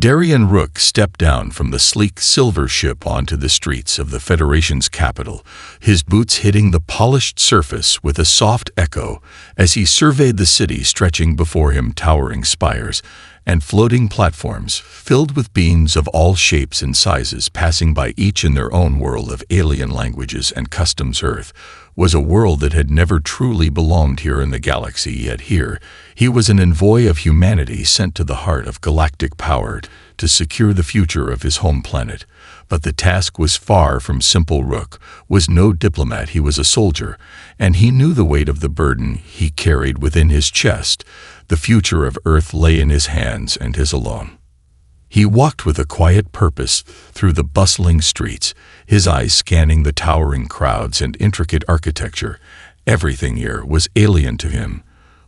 Darien Rook stepped down from the sleek silver ship onto the streets of the Federation's capital, his boots hitting the polished surface with a soft echo as he surveyed the city stretching before him, towering spires and floating platforms filled with beings of all shapes and sizes passing by, each in their own world of alien languages and customs. Earth was a world that had never truly belonged here in the galaxy, yet here he was an envoy of humanity sent to the heart of galactic power to secure the future of his home planet. But the task was far from simple. Rook was no diplomat, he was a soldier, and he knew the weight of the burden he carried within his chest. The future of Earth lay in his hands and his alone. He walked with a quiet purpose through the bustling streets, his eyes scanning the towering crowds and intricate architecture. Everything here was alien to him,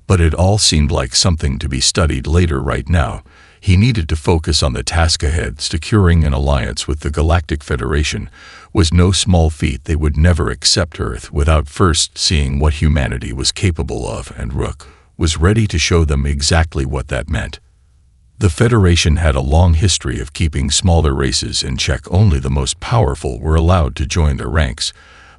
but it all seemed like something to be studied later. Right now, he needed to focus on the task ahead. Securing an alliance with the Galactic Federation was no small feat. They would never accept Earth without first seeing what humanity was capable of, and Rook was ready to show them exactly what that meant. The Federation had a long history of keeping smaller races in check. Only the most powerful were allowed to join their ranks,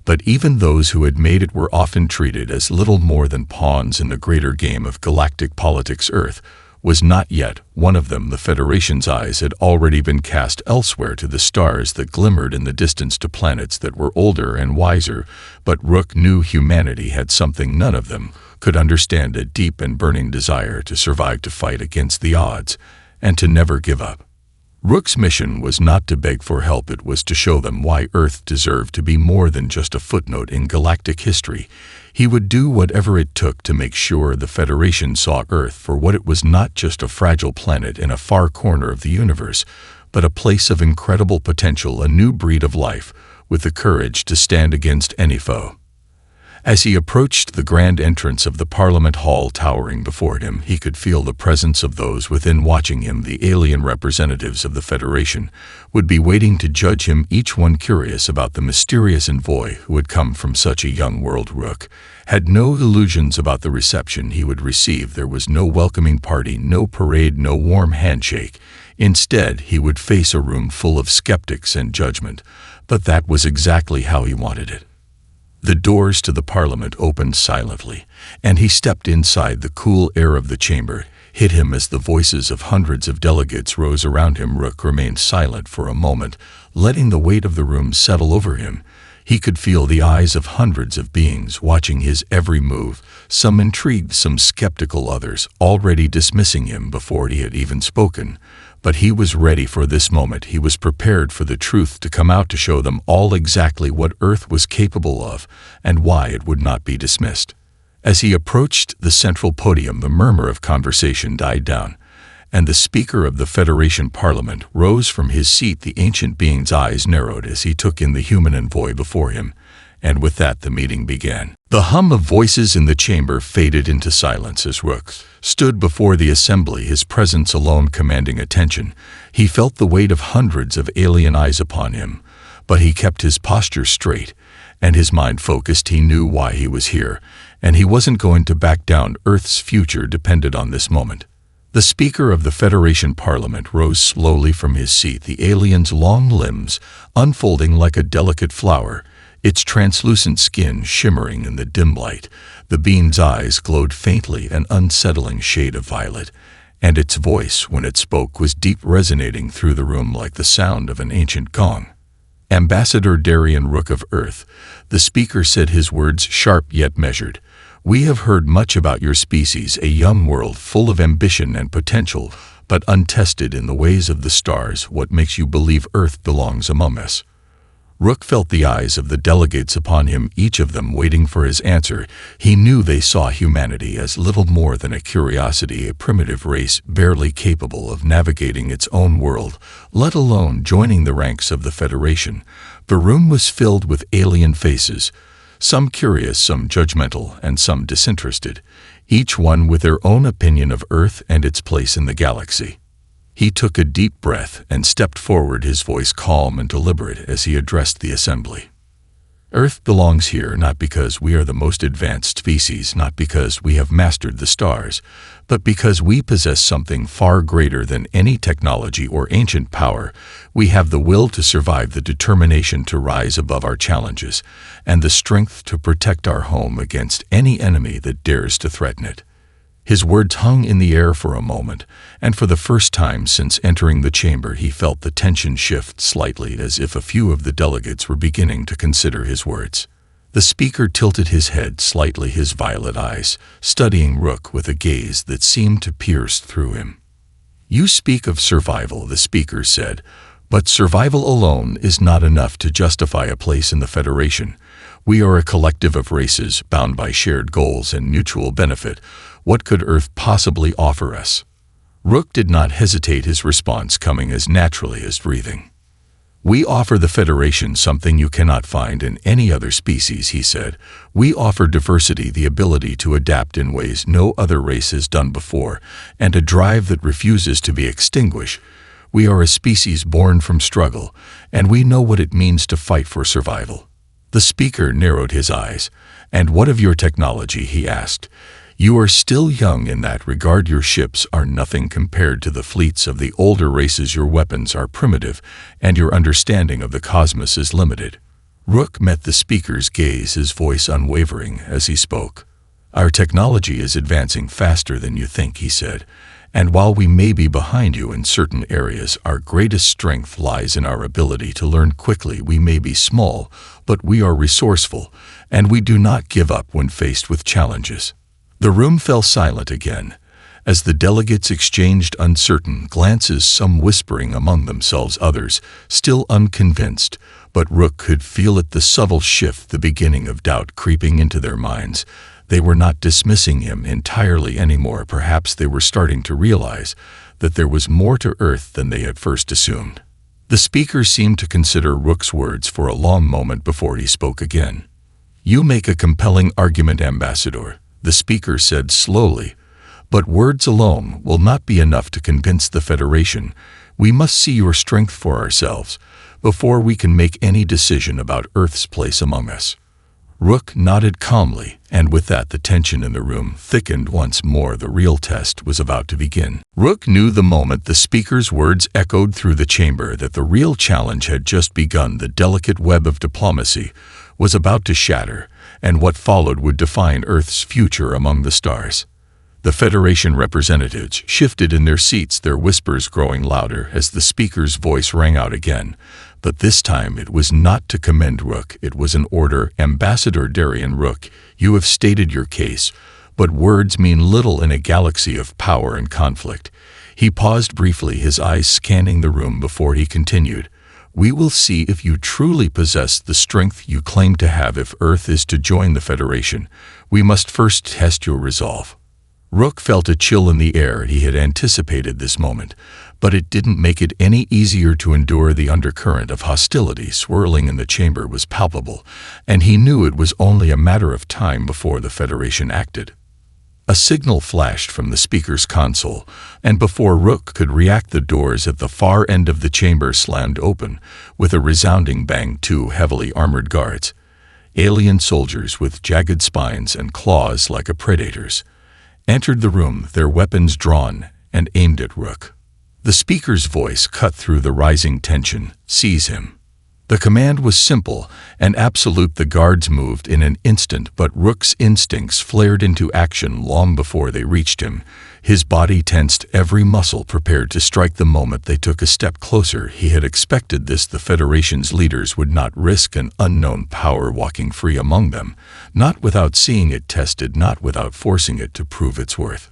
but even those who had made it were often treated as little more than pawns in the greater game of galactic politics. Earth was not yet one of them. The Federation's eyes had already been cast elsewhere, to the stars that glimmered in the distance, to planets that were older and wiser. But Rook knew humanity had something none of them could understand: a deep and burning desire to survive, to fight against the odds, and to never give up. Rook's mission was not to beg for help, it was to show them why Earth deserved to be more than just a footnote in galactic history. He would do whatever it took to make sure the Federation saw Earth for what it was: not just a fragile planet in a far corner of the universe, but a place of incredible potential, a new breed of life with the courage to stand against any foe. As he approached the grand entrance of the Parliament Hall towering before him, he could feel the presence of those within watching him. The alien representatives of the Federation would be waiting to judge him, each one curious about the mysterious envoy who had come from such a young world. Rook had no illusions about the reception he would receive. There was no welcoming party, no parade, no warm handshake. Instead, he would face a room full of skeptics and judgment, but that was exactly how he wanted it. The doors to the Parliament opened silently, and he stepped inside. The cool air of the chamber hit him as the voices of hundreds of delegates rose around him. Rook remained silent for a moment, letting the weight of the room settle over him. He could feel the eyes of hundreds of beings watching his every move, some intrigued, some skeptical, others already dismissing him before he had even spoken. But he was ready for this moment. He was prepared for the truth to come out, to show them all exactly what Earth was capable of and why it would not be dismissed. As he approached the central podium, the murmur of conversation died down, and the Speaker of the Federation Parliament rose from his seat. The ancient being's eyes narrowed as he took in the human envoy before him, and with that the meeting began. The hum of voices in the chamber faded into silence as Rook stood before the assembly, his presence alone commanding attention. He felt the weight of hundreds of alien eyes upon him, but he kept his posture straight and his mind focused. He knew why he was here, and he wasn't going to back down. Earth's future depended on this moment. The Speaker of the Federation Parliament rose slowly from his seat, the alien's long limbs unfolding like a delicate flower, its translucent skin shimmering in the dim light. The being's eyes glowed faintly, an unsettling shade of violet, and its voice, when it spoke, was deep, resonating through the room like the sound of an ancient gong. Ambassador Darien Rook of Earth, the speaker said, his words sharp yet measured. We have heard much about your species, a young world full of ambition and potential, but untested in the ways of the stars. What makes you believe Earth belongs among us? Rook felt the eyes of the delegates upon him, each of them waiting for his answer. He knew they saw humanity as little more than a curiosity, a primitive race barely capable of navigating its own world, let alone joining the ranks of the Federation. The room was filled with alien faces, some curious, some judgmental, and some disinterested, each one with their own opinion of Earth and its place in the galaxy. He took a deep breath and stepped forward, his voice calm and deliberate as he addressed the assembly. Earth belongs here not because we are the most advanced species, not because we have mastered the stars, but because we possess something far greater than any technology or ancient power. We have the will to survive, the determination to rise above our challenges, and the strength to protect our home against any enemy that dares to threaten it. His words hung in the air for a moment, and for the first time since entering the chamber he felt the tension shift slightly, as if a few of the delegates were beginning to consider his words. The speaker tilted his head slightly, his violet eyes studying Rook with a gaze that seemed to pierce through him. "You speak of survival," the speaker said, "but survival alone is not enough to justify a place in the Federation. We are a collective of races bound by shared goals and mutual benefit. What could Earth possibly offer us?" Rook did not hesitate, his response coming as naturally as breathing. "We offer the Federation something you cannot find in any other species," he said. "We offer diversity, the ability to adapt in ways no other race has done before, and a drive that refuses to be extinguished. We are a species born from struggle, and we know what it means to fight for survival." The speaker narrowed his eyes. "And what of your technology?" he asked. "You are still young in that regard. Your ships are nothing compared to the fleets of the older races. Your weapons are primitive, and your understanding of the cosmos is limited." Rook met the speaker's gaze, his voice unwavering as he spoke. "Our technology is advancing faster than you think," he said. "And while we may be behind you in certain areas, our greatest strength lies in our ability to learn quickly. We may be small, but we are resourceful, and we do not give up when faced with challenges." The room fell silent again, as the delegates exchanged uncertain glances, some whispering among themselves, others still unconvinced, but Rook could feel it, the subtle shift, the beginning of doubt creeping into their minds. They were not dismissing him entirely anymore. Perhaps they were starting to realize that there was more to Earth than they had first assumed. The speaker seemed to consider Rook's words for a long moment before he spoke again. "You make a compelling argument, Ambassador," the speaker said slowly, "but words alone will not be enough to convince the Federation. We must see your strength for ourselves before we can make any decision about Earth's place among us." Rook nodded calmly, and with that the tension in the room thickened once more. The real test was about to begin. Rook knew the moment the speaker's words echoed through the chamber that the real challenge had just begun. The delicate web of diplomacy was about to shatter, and what followed would define Earth's future among the stars. The Federation representatives shifted in their seats, their whispers growing louder as the speaker's voice rang out again. But this time it was not to commend Rook, it was an order. "Ambassador Darian Rook, you have stated your case, but words mean little in a galaxy of power and conflict." He paused briefly, his eyes scanning the room before he continued. "We will see if you truly possess the strength you claim to have. If Earth is to join the Federation, we must first test your resolve." Rook felt a chill in the air. He had anticipated this moment, but it didn't make it any easier to endure. The undercurrent of hostility swirling in the chamber was palpable, and he knew it was only a matter of time before the Federation acted. A signal flashed from the speaker's console, and before Rook could react, the doors at the far end of the chamber slammed open with a resounding bang. Two heavily armored guards, alien soldiers with jagged spines and claws like a predator's, entered the room, their weapons drawn and aimed at Rook. The speaker's voice cut through the rising tension. "Seize him." The command was simple and absolute. The guards moved in an instant, but Rook's instincts flared into action long before they reached him. His body tensed, every muscle prepared to strike the moment they took a step closer. He had expected this. The Federation's leaders would not risk an unknown power walking free among them, not without seeing it tested, not without forcing it to prove its worth.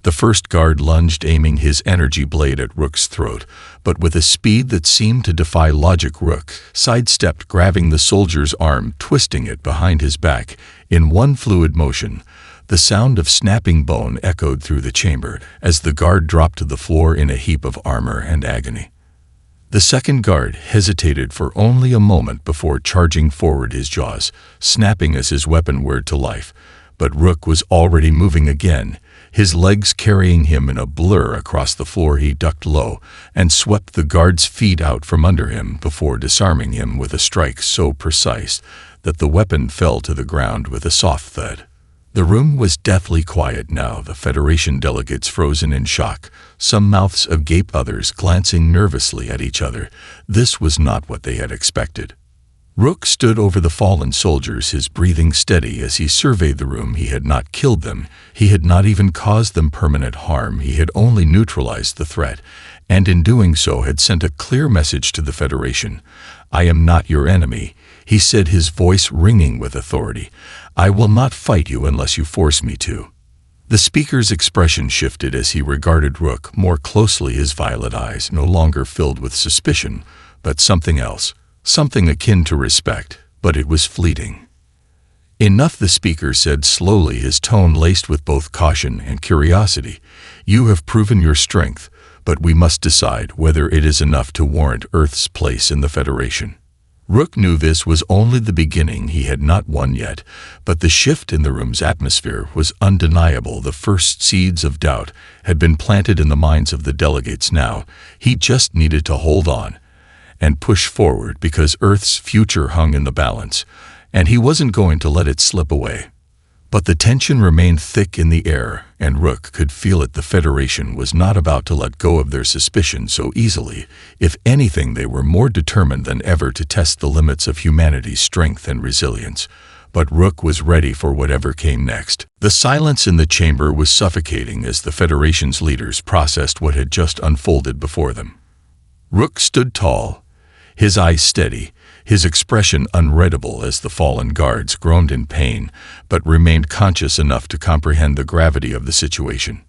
The first guard lunged, aiming his energy blade at Rook's throat, but with a speed that seemed to defy logic. Rook sidestepped, grabbing the soldier's arm, twisting it behind his back in one fluid motion. The sound of snapping bone echoed through the chamber as the guard dropped to the floor in a heap of armor and agony. The second guard hesitated for only a moment before charging forward, his jaws snapping as his weapon whirred to life. But Rook was already moving again, His legs carrying him in a blur across the floor, he ducked low and swept the guard's feet out from under him before disarming him with a strike so precise that the weapon fell to the ground with a soft thud. The room was deathly quiet now, the Federation delegates frozen in shock, some mouths agape, others glancing nervously at each other. This was not what they had expected. Rook stood over the fallen soldiers, his breathing steady as he surveyed the room. He had not killed them. He had not even caused them permanent harm. He had only neutralized the threat, and in doing so had sent a clear message to the Federation. "I am not your enemy," he said, his voice ringing with authority. "I will not fight you unless you force me to." The speaker's expression shifted as he regarded Rook more closely, his violet eyes no longer filled with suspicion, but something else. Something akin to respect, but it was fleeting. "Enough," the speaker said slowly, his tone laced with both caution and curiosity. "You have proven your strength, but we must decide whether it is enough to warrant Earth's place in the Federation." Rook knew this was only the beginning. He had not won yet, but the shift in the room's atmosphere was undeniable. The first seeds of doubt had been planted in the minds of the delegates now. He just needed to hold on and push forward because Earth's future hung in the balance, and he wasn't going to let it slip away. But the tension remained thick in the air, and Rook could feel it. The Federation was not about to let go of their suspicion so easily. If anything, they were more determined than ever to test the limits of humanity's strength and resilience. But Rook was ready for whatever came next. The silence in the chamber was suffocating as the Federation's leaders processed what had just unfolded before them. Rook stood tall, his eyes steady, his expression unreadable as the fallen guards groaned in pain, but remained conscious enough to comprehend the gravity of the situation.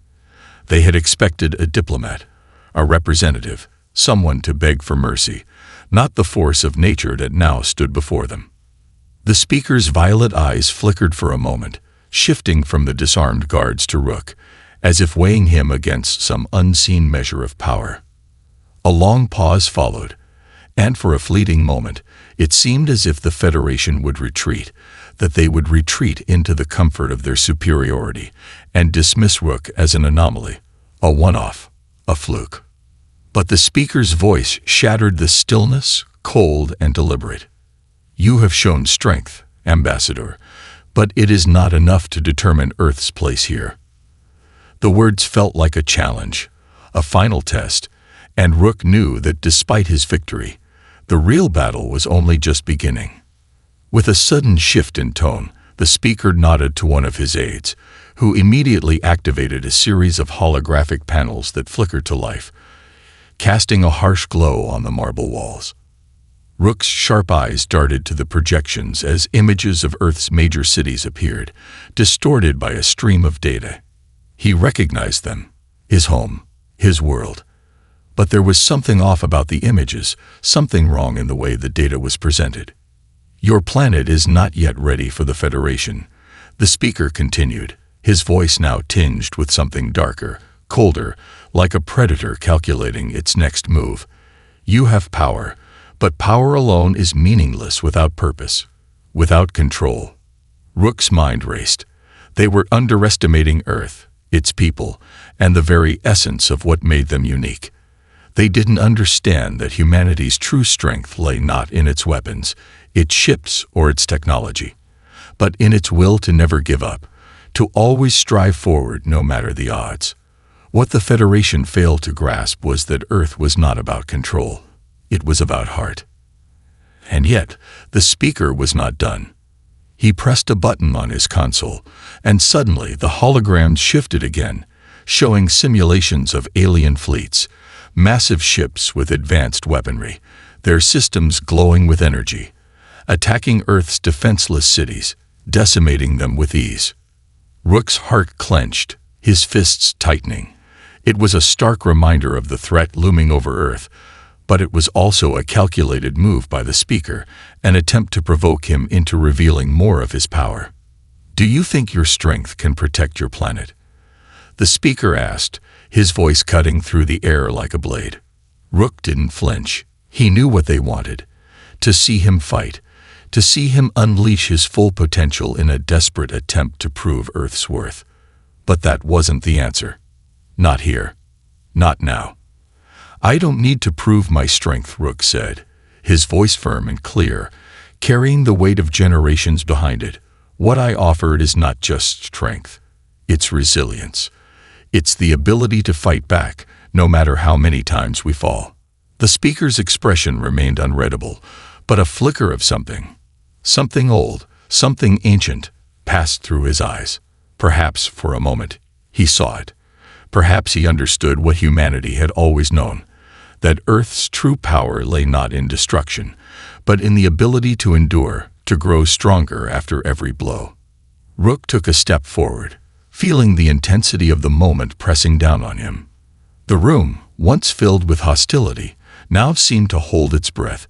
They had expected a diplomat, a representative, someone to beg for mercy, not the force of nature that now stood before them. The speaker's violet eyes flickered for a moment, shifting from the disarmed guards to Rook, as if weighing him against some unseen measure of power. A long pause followed, and for a fleeting moment, it seemed as if the Federation would retreat, that they would retreat into the comfort of their superiority and dismiss Rook as an anomaly, a one-off, a fluke. But the speaker's voice shattered the stillness, cold and deliberate. "You have shown strength, Ambassador, but it is not enough to determine Earth's place here." The words felt like a challenge, a final test, and Rook knew that despite his victory, the real battle was only just beginning. With a sudden shift in tone, the speaker nodded to one of his aides, who immediately activated a series of holographic panels that flickered to life, casting a harsh glow on the marble walls. Rook's sharp eyes darted to the projections as images of Earth's major cities appeared, distorted by a stream of data. He recognized them, his home, his world. But there was something off about the images, something wrong in the way the data was presented. "Your planet is not yet ready for the Federation," the speaker continued, his voice now tinged with something darker, colder, like a predator calculating its next move. "You have power, but power alone is meaningless without purpose, without control." Rook's mind raced. They were underestimating Earth, its people, and the very essence of what made them unique. They didn't understand that humanity's true strength lay not in its weapons, its ships, or its technology, but in its will to never give up, to always strive forward no matter the odds. What the Federation failed to grasp was that Earth was not about control. It was about heart. And yet, the speaker was not done. He pressed a button on his console, and suddenly the holograms shifted again, showing simulations of alien fleets, massive ships with advanced weaponry, their systems glowing with energy, attacking Earth's defenseless cities, decimating them with ease. Rook's heart clenched, his fists tightening. It was a stark reminder of the threat looming over Earth, but it was also a calculated move by the speaker, an attempt to provoke him into revealing more of his power. "Do you think your strength can protect your planet?" the speaker asked, his voice cutting through the air like a blade. Rook didn't flinch. He knew what they wanted: to see him fight, to see him unleash his full potential in a desperate attempt to prove Earth's worth. But that wasn't the answer. Not here. Not now. I don't need to prove my strength, Rook said, his voice firm and clear, carrying the weight of generations behind it. What I offered is not just strength. It's resilience. It's the ability to fight back, no matter how many times we fall. The speaker's expression remained unreadable, but a flicker of something old, something ancient, passed through his eyes. Perhaps, for a moment, he saw it. Perhaps he understood what humanity had always known, that Earth's true power lay not in destruction, but in the ability to endure, to grow stronger after every blow. Rook took a step forward, feeling the intensity of the moment pressing down on him. The room, once filled with hostility, now seemed to hold its breath,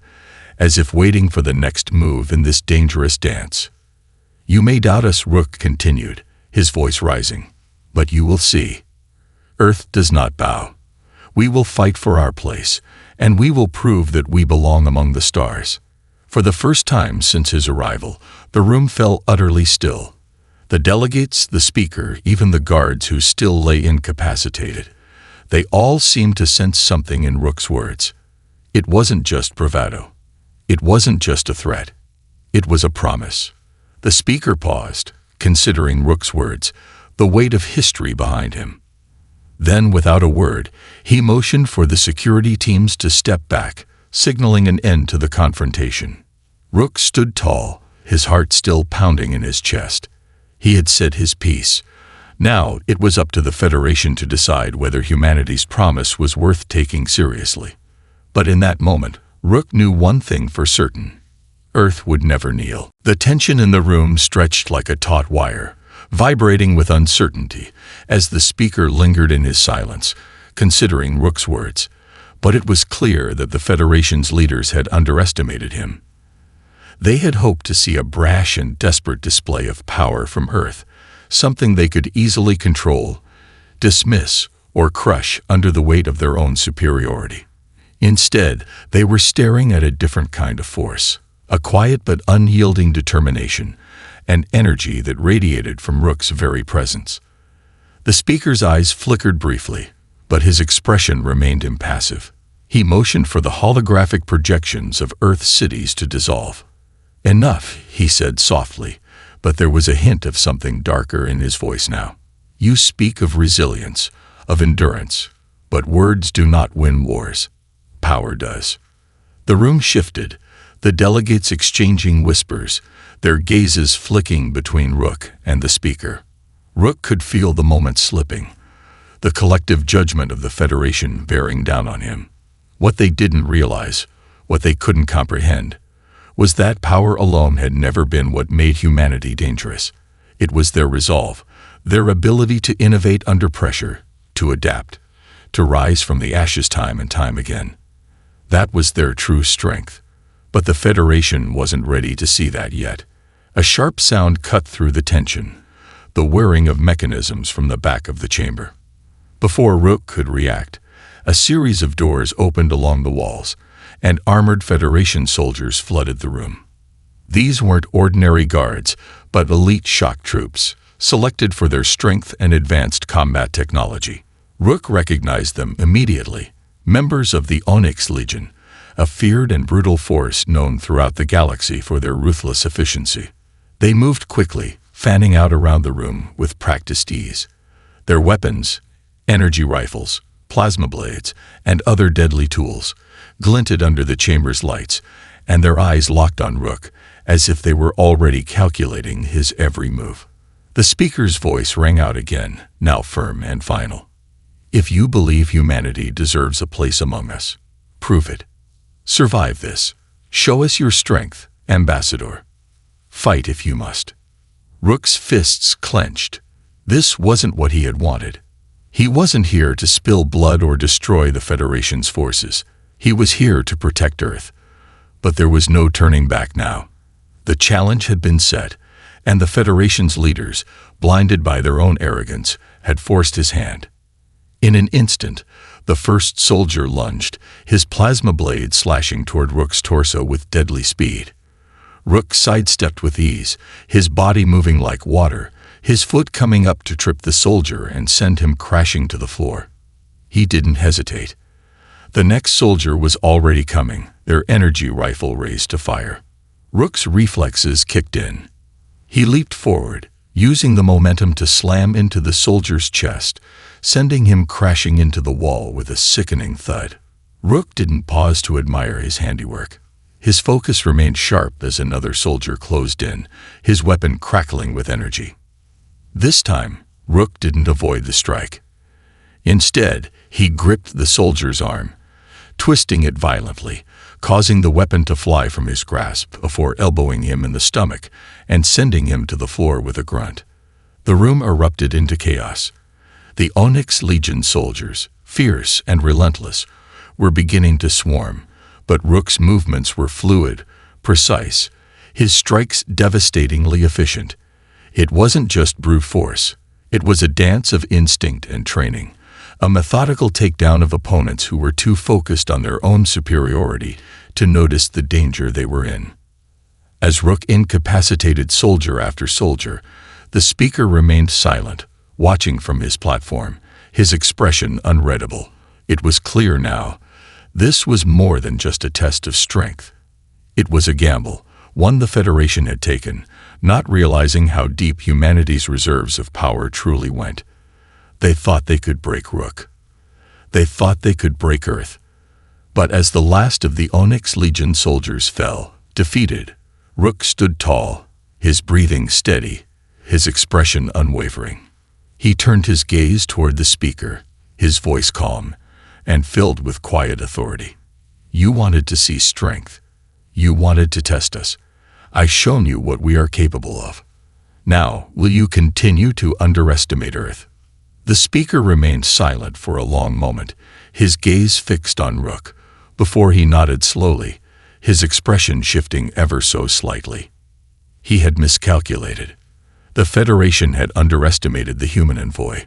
as if waiting for the next move in this dangerous dance. You may doubt us, Rook continued, his voice rising, but you will see. Earth does not bow. We will fight for our place, and we will prove that we belong among the stars. For the first time since his arrival, the room fell utterly still. The delegates, the speaker, even the guards who still lay incapacitated, they all seemed to sense something in Rook's words. It wasn't just bravado. It wasn't just a threat. It was a promise. The speaker paused, considering Rook's words, the weight of history behind him. Then, without a word, he motioned for the security teams to step back, signaling an end to the confrontation. Rook stood tall, his heart still pounding in his chest. He had said his piece. Now it was up to the Federation to decide whether humanity's promise was worth taking seriously. But in that moment, Rook knew one thing for certain. Earth would never kneel. The tension in the room stretched like a taut wire, vibrating with uncertainty as the speaker lingered in his silence, considering Rook's words. But it was clear that the Federation's leaders had underestimated him. They had hoped to see a brash and desperate display of power from Earth, something they could easily control, dismiss, or crush under the weight of their own superiority. Instead, they were staring at a different kind of force, a quiet but unyielding determination, and energy that radiated from Rook's very presence. The speaker's eyes flickered briefly, but his expression remained impassive. He motioned for the holographic projections of Earth's cities to dissolve. Enough, he said softly, but there was a hint of something darker in his voice now. You speak of resilience, of endurance, but words do not win wars. Power does. The room shifted, the delegates exchanging whispers, their gazes flicking between Rook and the speaker. Rook could feel the moment slipping, the collective judgment of the Federation bearing down on him. What they didn't realize, what they couldn't comprehend, was that power alone had never been what made humanity dangerous. It was their resolve, their ability to innovate under pressure, to adapt, to rise from the ashes time and time again. That was their true strength. But the Federation wasn't ready to see that yet. A sharp sound cut through the tension, the whirring of mechanisms from the back of the chamber. Before Rook could react, a series of doors opened along the walls, and armored Federation soldiers flooded the room. These weren't ordinary guards, but elite shock troops, selected for their strength and advanced combat technology. Rook recognized them immediately, members of the Onyx Legion, a feared and brutal force known throughout the galaxy for their ruthless efficiency. They moved quickly, fanning out around the room with practiced ease. Their weapons, energy rifles, plasma blades, and other deadly tools, glinted under the chamber's lights, and their eyes locked on Rook, as if they were already calculating his every move. The speaker's voice rang out again, now firm and final. If you believe humanity deserves a place among us, prove it. Survive this. Show us your strength, Ambassador. Fight if you must. Rook's fists clenched. This wasn't what he had wanted. He wasn't here to spill blood or destroy the Federation's forces. He was here to protect Earth. But there was no turning back now. The challenge had been set, and the Federation's leaders, blinded by their own arrogance, had forced his hand. In an instant, the first soldier lunged, his plasma blade slashing toward Rook's torso with deadly speed. Rook sidestepped with ease, his body moving like water, his foot coming up to trip the soldier and send him crashing to the floor. He didn't hesitate. The next soldier was already coming, their energy rifle raised to fire. Rook's reflexes kicked in. He leaped forward, using the momentum to slam into the soldier's chest, sending him crashing into the wall with a sickening thud. Rook didn't pause to admire his handiwork. His focus remained sharp as another soldier closed in, his weapon crackling with energy. This time, Rook didn't avoid the strike. Instead, he gripped the soldier's arm, twisting it violently, causing the weapon to fly from his grasp before elbowing him in the stomach and sending him to the floor with a grunt. The room erupted into chaos. The Onyx Legion soldiers, fierce and relentless, were beginning to swarm, but Rook's movements were fluid, precise, his strikes devastatingly efficient. It wasn't just brute force. It was a dance of instinct and training, a methodical takedown of opponents who were too focused on their own superiority to notice the danger they were in. As Rook incapacitated soldier after soldier, the speaker remained silent, watching from his platform, his expression unreadable. It was clear now. This was more than just a test of strength. It was a gamble, one the Federation had taken, not realizing how deep humanity's reserves of power truly went. They thought they could break Rook. They thought they could break Earth. But as the last of the Onyx Legion soldiers fell, defeated, Rook stood tall, his breathing steady, his expression unwavering. He turned his gaze toward the speaker, his voice calm and filled with quiet authority. You wanted to see strength. You wanted to test us. I've shown you what we are capable of. Now, will you continue to underestimate Earth? The speaker remained silent for a long moment, his gaze fixed on Rook, before he nodded slowly, his expression shifting ever so slightly. He had miscalculated. The Federation had underestimated the human envoy,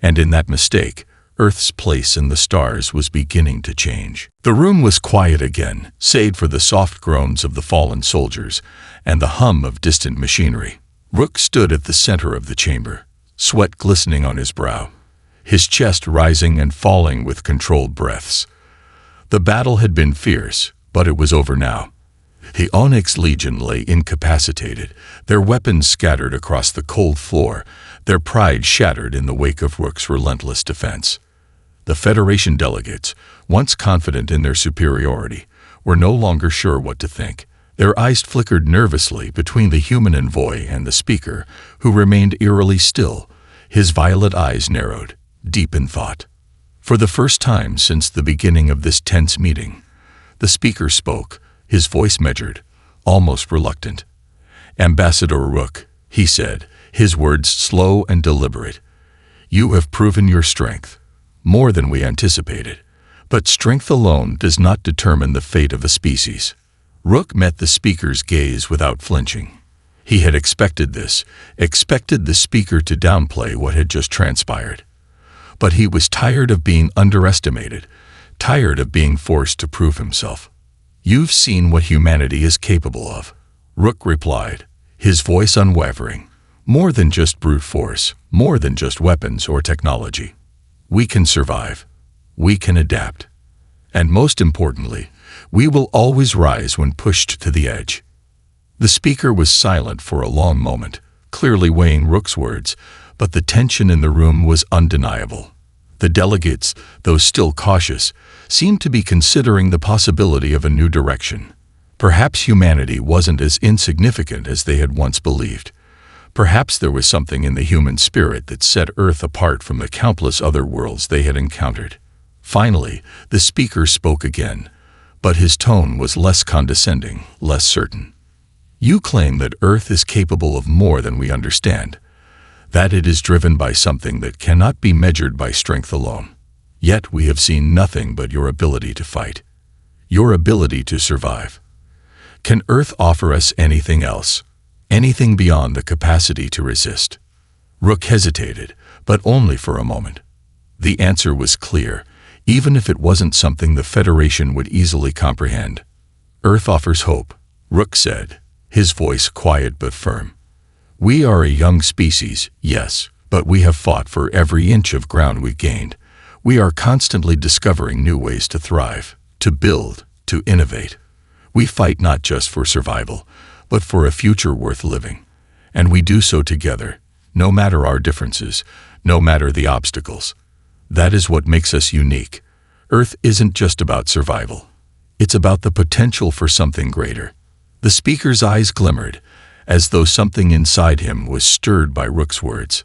and in that mistake, Earth's place in the stars was beginning to change. The room was quiet again, save for the soft groans of the fallen soldiers and the hum of distant machinery. Rook stood at the center of the chamber, sweat glistening on his brow, his chest rising and falling with controlled breaths. The battle had been fierce, but it was over now. The Onyx Legion lay incapacitated, their weapons scattered across the cold floor, their pride shattered in the wake of Rook's relentless defense. The Federation delegates, once confident in their superiority, were no longer sure what to think. Their eyes flickered nervously between the human envoy and the speaker, who remained eerily still, his violet eyes narrowed, deep in thought. For the first time since the beginning of this tense meeting, the speaker spoke, his voice measured, almost reluctant. Ambassador Rook, he said, his words slow and deliberate. You have proven your strength, more than we anticipated. But strength alone does not determine the fate of a species. Rook met the speaker's gaze without flinching. He had expected this, expected the speaker to downplay what had just transpired. But he was tired of being underestimated, tired of being forced to prove himself. You've seen what humanity is capable of, Rook replied, his voice unwavering. More than just brute force, more than just weapons or technology. We can survive. We can adapt. And most importantly, we will always rise when pushed to the edge. The speaker was silent for a long moment, clearly weighing Rook's words, but the tension in the room was undeniable. The delegates, though still cautious, seemed to be considering the possibility of a new direction. Perhaps humanity wasn't as insignificant as they had once believed. Perhaps there was something in the human spirit that set Earth apart from the countless other worlds they had encountered. Finally, the speaker spoke again, but his tone was less condescending, less certain. You claim that Earth is capable of more than we understand, that it is driven by something that cannot be measured by strength alone. Yet we have seen nothing but your ability to fight, your ability to survive. Can Earth offer us anything else? Anything beyond the capacity to resist? Rook hesitated, but only for a moment. The answer was clear, even if it wasn't something the Federation would easily comprehend. Earth offers hope, Rook said, his voice quiet but firm. We are a young species, yes, but we have fought for every inch of ground we've gained. We are constantly discovering new ways to thrive, to build, to innovate. We fight not just for survival, but for a future worth living. And we do so together, no matter our differences, no matter the obstacles. That is what makes us unique. Earth isn't just about survival. It's about the potential for something greater. The speaker's eyes glimmered, as though something inside him was stirred by Rook's words.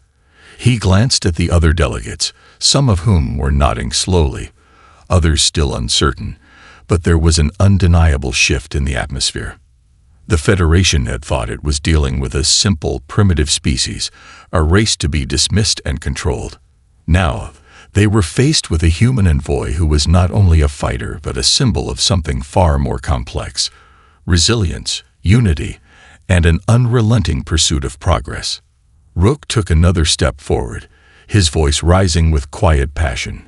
He glanced at the other delegates, some of whom were nodding slowly, others still uncertain, but there was an undeniable shift in the atmosphere. The Federation had thought it was dealing with a simple, primitive species, a race to be dismissed and controlled. Now, they were faced with a human envoy who was not only a fighter but a symbol of something far more complex: resilience, unity, and an unrelenting pursuit of progress. Rook took another step forward, his voice rising with quiet passion.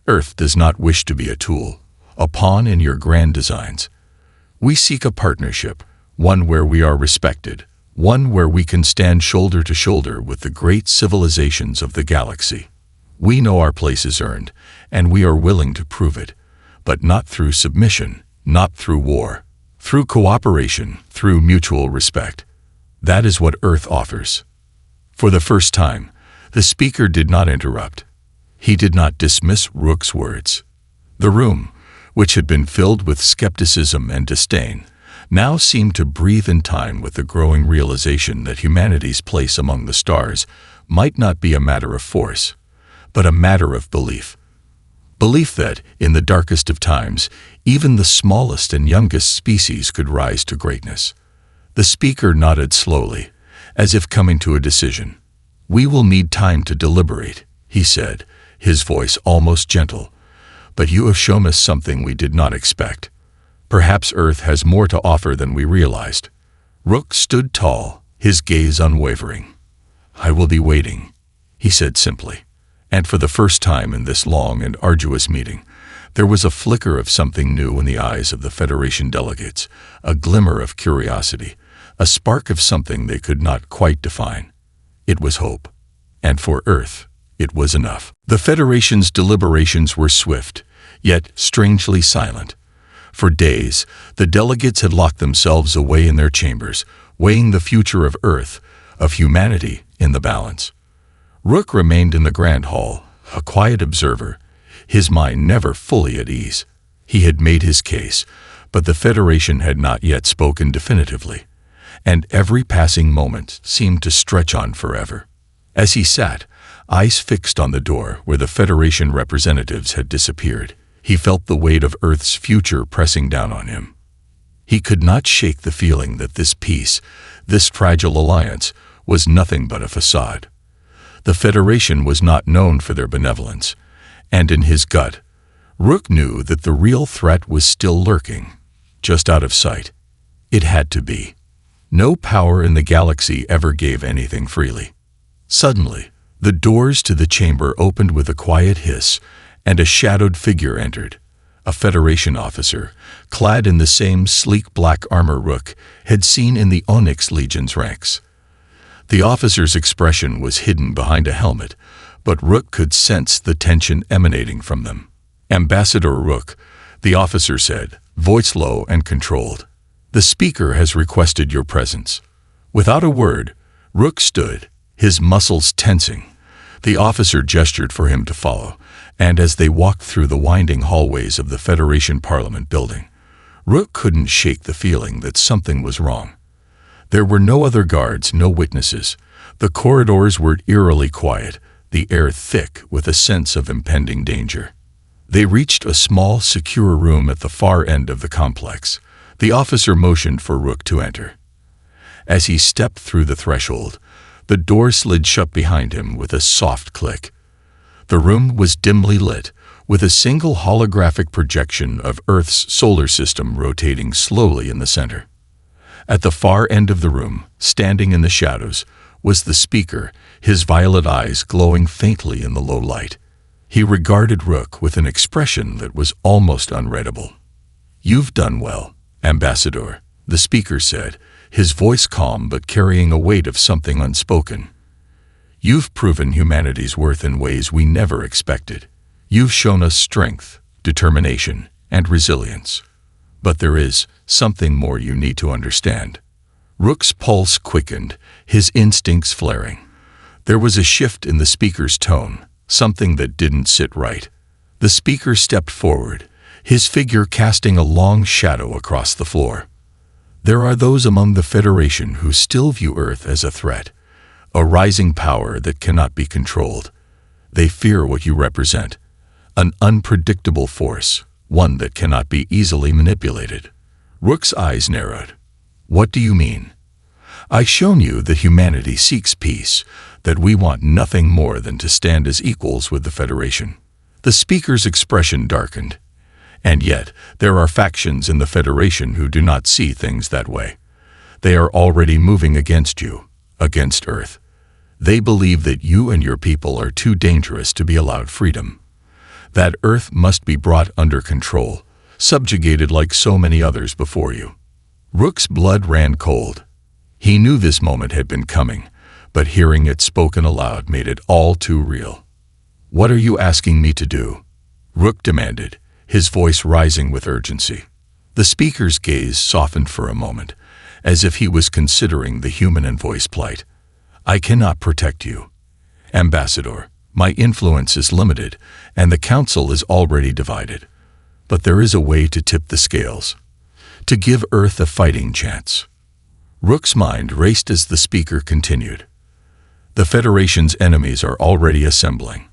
Earth does not wish to be a tool, a pawn in your grand designs. We seek a partnership, one where we are respected, one where we can stand shoulder to shoulder with the great civilizations of the galaxy. We know our place is earned, and we are willing to prove it, but not through submission, not through war. Through cooperation, through mutual respect. That is what Earth offers. For the first time, the speaker did not interrupt. He did not dismiss Rook's words. The room, which had been filled with skepticism and disdain, now seemed to breathe in time with the growing realization that humanity's place among the stars might not be a matter of force, but a matter of belief. Belief that, in the darkest of times, even the smallest and youngest species could rise to greatness. The speaker nodded slowly, as if coming to a decision. "We will need time to deliberate," he said, his voice almost gentle. "But you have shown us something we did not expect. Perhaps Earth has more to offer than we realized." Rook stood tall, his gaze unwavering. "I will be waiting," he said simply. And for the first time in this long and arduous meeting, there was a flicker of something new in the eyes of the Federation delegates, a glimmer of curiosity, a spark of something they could not quite define. It was hope. And for Earth, it was enough. The Federation's deliberations were swift, yet strangely silent. For days, the delegates had locked themselves away in their chambers, weighing the future of Earth, of humanity, in the balance. Rook remained in the Grand Hall, a quiet observer, his mind never fully at ease. He had made his case, but the Federation had not yet spoken definitively, and every passing moment seemed to stretch on forever. As he sat, eyes fixed on the door where the Federation representatives had disappeared, he felt the weight of Earth's future pressing down on him. He could not shake the feeling that this peace, this fragile alliance, was nothing but a facade. The Federation was not known for their benevolence, and in his gut, Rook knew that the real threat was still lurking, just out of sight. It had to be. No power in the galaxy ever gave anything freely. Suddenly, the doors to the chamber opened with a quiet hiss, and a shadowed figure entered. A Federation officer, clad in the same sleek black armor Rook had seen in the Onyx Legion's ranks. The officer's expression was hidden behind a helmet, but Rook could sense the tension emanating from them. "Ambassador Rook," the officer said, voice low and controlled. "The speaker has requested your presence." Without a word, Rook stood, his muscles tensing. The officer gestured for him to follow, and as they walked through the winding hallways of the Federation Parliament building, Rook couldn't shake the feeling that something was wrong. There were no other guards, no witnesses. The corridors were eerily quiet, the air thick with a sense of impending danger. They reached a small, secure room at the far end of the complex. The officer motioned for Rook to enter. As he stepped through the threshold, the door slid shut behind him with a soft click. The room was dimly lit, with a single holographic projection of Earth's solar system rotating slowly in the center. At the far end of the room, standing in the shadows, was the speaker, his violet eyes glowing faintly in the low light. He regarded Rook with an expression that was almost unreadable. "You've done well, Ambassador," the speaker said, his voice calm but carrying a weight of something unspoken. "You've proven humanity's worth in ways we never expected. You've shown us strength, determination, and resilience. But there is something more you need to understand." Rook's pulse quickened, his instincts flaring. There was a shift in the speaker's tone, something that didn't sit right. The speaker stepped forward, his figure casting a long shadow across the floor. "There are those among the Federation who still view Earth as a threat, a rising power that cannot be controlled. They fear what you represent, an unpredictable force, one that cannot be easily manipulated." Rook's eyes narrowed. "What do you mean?" "I've shown you that humanity seeks peace, that we want nothing more than to stand as equals with the Federation." The speaker's expression darkened. "And yet, there are factions in the Federation who do not see things that way. They are already moving against you, against Earth. They believe that you and your people are too dangerous to be allowed freedom. That Earth must be brought under control, subjugated like so many others before you." Rook's blood ran cold. He knew this moment had been coming, but hearing it spoken aloud made it all too real. "What are you asking me to do?" Rook demanded, his voice rising with urgency. The speaker's gaze softened for a moment, as if he was considering the human Envoy's plight. "I cannot protect you, Ambassador. My influence is limited, and the Council is already divided. But there is a way to tip the scales, to give Earth a fighting chance." Rook's mind raced as the speaker continued. "The Federation's enemies are already assembling.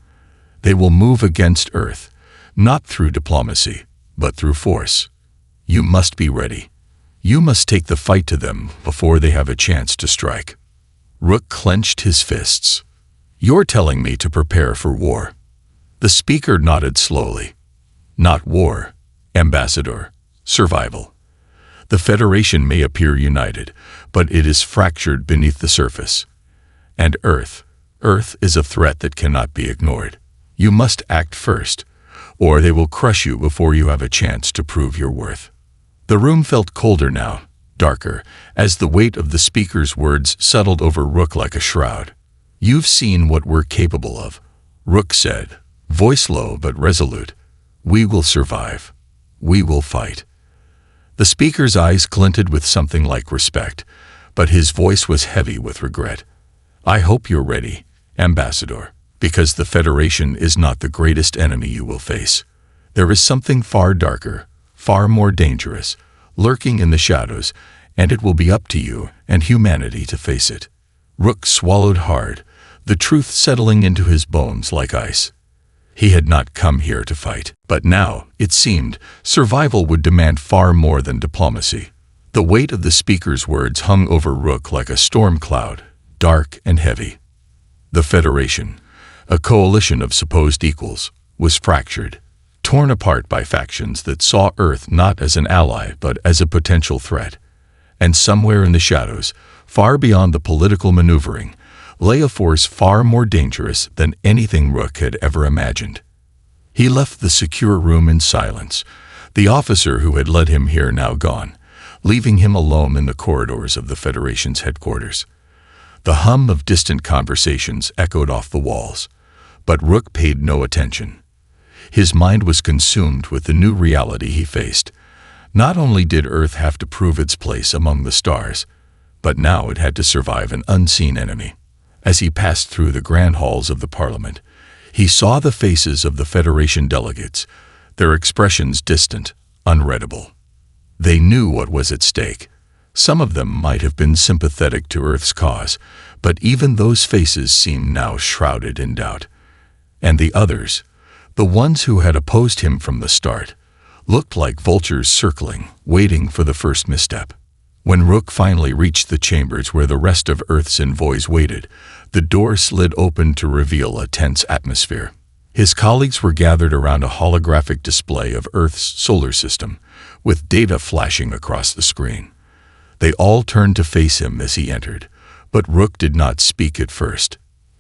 They will move against Earth, not through diplomacy, but through force. You must be ready. You must take the fight to them before they have a chance to strike." Rook clenched his fists. "You're telling me to prepare for war?" The speaker nodded slowly. "Not war, Ambassador. Survival. The Federation may appear united, but it is fractured beneath the surface. And Earth is a threat that cannot be ignored. You must act first, or they will crush you before you have a chance to prove your worth." The room felt colder now, darker, as the weight of the speaker's words settled over Rook like a shroud. "You've seen what we're capable of," Rook said, voice low but resolute. "We will survive. We will fight." The speaker's eyes glinted with something like respect, but his voice was heavy with regret. "I hope you're ready, Ambassador, because the Federation is not the greatest enemy you will face. There is something far darker, far more dangerous, lurking in the shadows, and it will be up to you and humanity to face it." Rook swallowed hard, the truth settling into his bones like ice. He had not come here to fight, but now, it seemed, survival would demand far more than diplomacy. The weight of the speaker's words hung over Rook like a storm cloud, dark and heavy. The Federation, a coalition of supposed equals, was fractured, torn apart by factions that saw Earth not as an ally but as a potential threat. And somewhere in the shadows, far beyond the political maneuvering, lay a force far more dangerous than anything Rook had ever imagined. He left the secure room in silence, the officer who had led him here now gone, leaving him alone in the corridors of the Federation's headquarters. The hum of distant conversations echoed off the walls, but Rook paid no attention. His mind was consumed with the new reality he faced. Not only did Earth have to prove its place among the stars, but now it had to survive an unseen enemy. As he passed through the grand halls of the Parliament, he saw the faces of the Federation delegates, their expressions distant, unreadable. They knew what was at stake. Some of them might have been sympathetic to Earth's cause, but even those faces seemed now shrouded in doubt. And the others, the ones who had opposed him from the start, looked like vultures circling, waiting for the first misstep. When Rook finally reached the chambers where the rest of Earth's envoys waited, the door slid open to reveal a tense atmosphere. His colleagues were gathered around a holographic display of Earth's solar system, with data flashing across the screen. They all turned to face him as he entered, but Rook did not speak at first.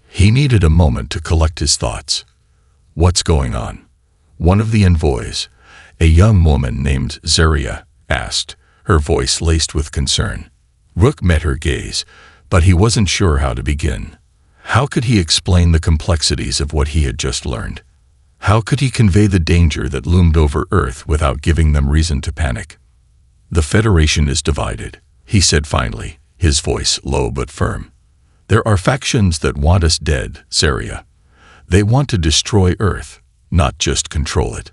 He needed a moment to collect his thoughts. "What's going on?" one of the envoys, a young woman named Zaria, asked, her voice laced with concern. Rook met her gaze, but he wasn't sure how to begin. How could he explain the complexities of what he had just learned? How could he convey the danger that loomed over Earth without giving them reason to panic? "The Federation is divided," he said finally, his voice low but firm. "There are factions that want us dead, Saria. They want to destroy Earth, not just control it.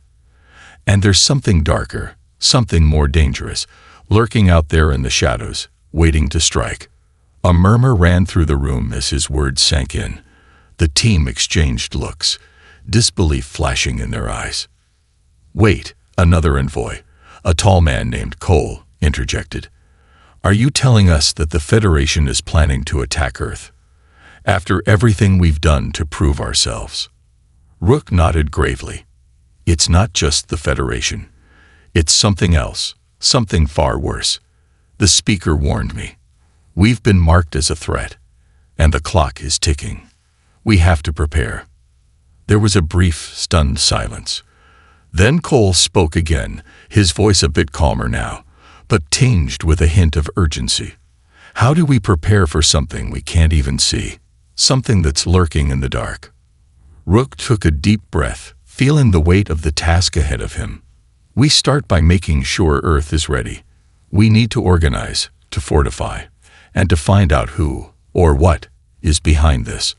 And there's something darker, something more dangerous, lurking out there in the shadows, waiting to strike." A murmur ran through the room as his words sank in. The team exchanged looks, disbelief flashing in their eyes. "Wait," another envoy, a tall man named Cole, interjected. "Are you telling us that the Federation is planning to attack Earth? After everything we've done to prove ourselves?" Rook nodded gravely. "It's not just the Federation. It's something else, something far worse. The speaker warned me. We've been marked as a threat, and the clock is ticking. We have to prepare." There was a brief, stunned silence. Then Cole spoke again, his voice a bit calmer now, but tinged with a hint of urgency. "How do we prepare for something we can't even see, something that's lurking in the dark?" Rook took a deep breath, feeling the weight of the task ahead of him. "We start by making sure Earth is ready. We need to organize, to fortify, and to find out who, or what, is behind this.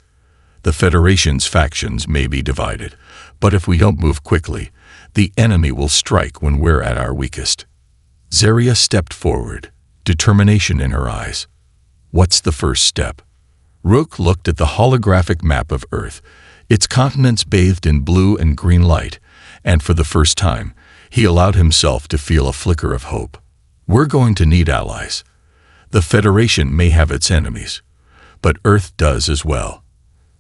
The Federation's factions may be divided, but if we don't move quickly, the enemy will strike when we're at our weakest." Zaria stepped forward, determination in her eyes. "What's the first step?" Rook looked at the holographic map of Earth, its continents bathed in blue and green light, and for the first time, he allowed himself to feel a flicker of hope. "We're going to need allies. The Federation may have its enemies, but Earth does as well.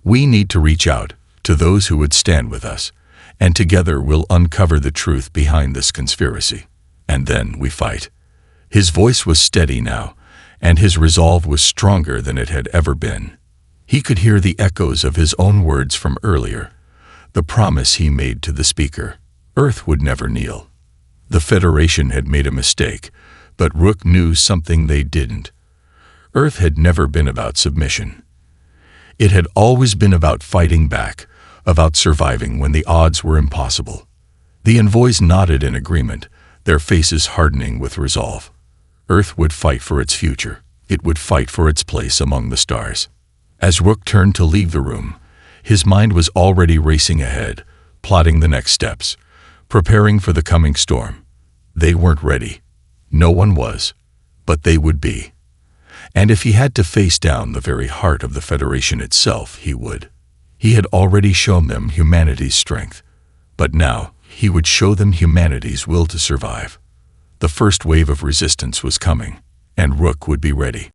We need to reach out to those who would stand with us, and together we'll uncover the truth behind this conspiracy. And then we fight." His voice was steady now, and his resolve was stronger than it had ever been. He could hear the echoes of his own words from earlier, the promise he made to the speaker. Earth would never kneel. The Federation had made a mistake, but Rook knew something they didn't. Earth had never been about submission. It had always been about fighting back, about surviving when the odds were impossible. The envoys nodded in agreement, their faces hardening with resolve. Earth would fight for its future. It would fight for its place among the stars. As Rook turned to leave the room, his mind was already racing ahead, plotting the next steps, preparing for the coming storm. They weren't ready. No one was, but they would be. And if he had to face down the very heart of the Federation itself, he would. He had already shown them humanity's strength, but now he would show them humanity's will to survive. The first wave of resistance was coming, and Rook would be ready.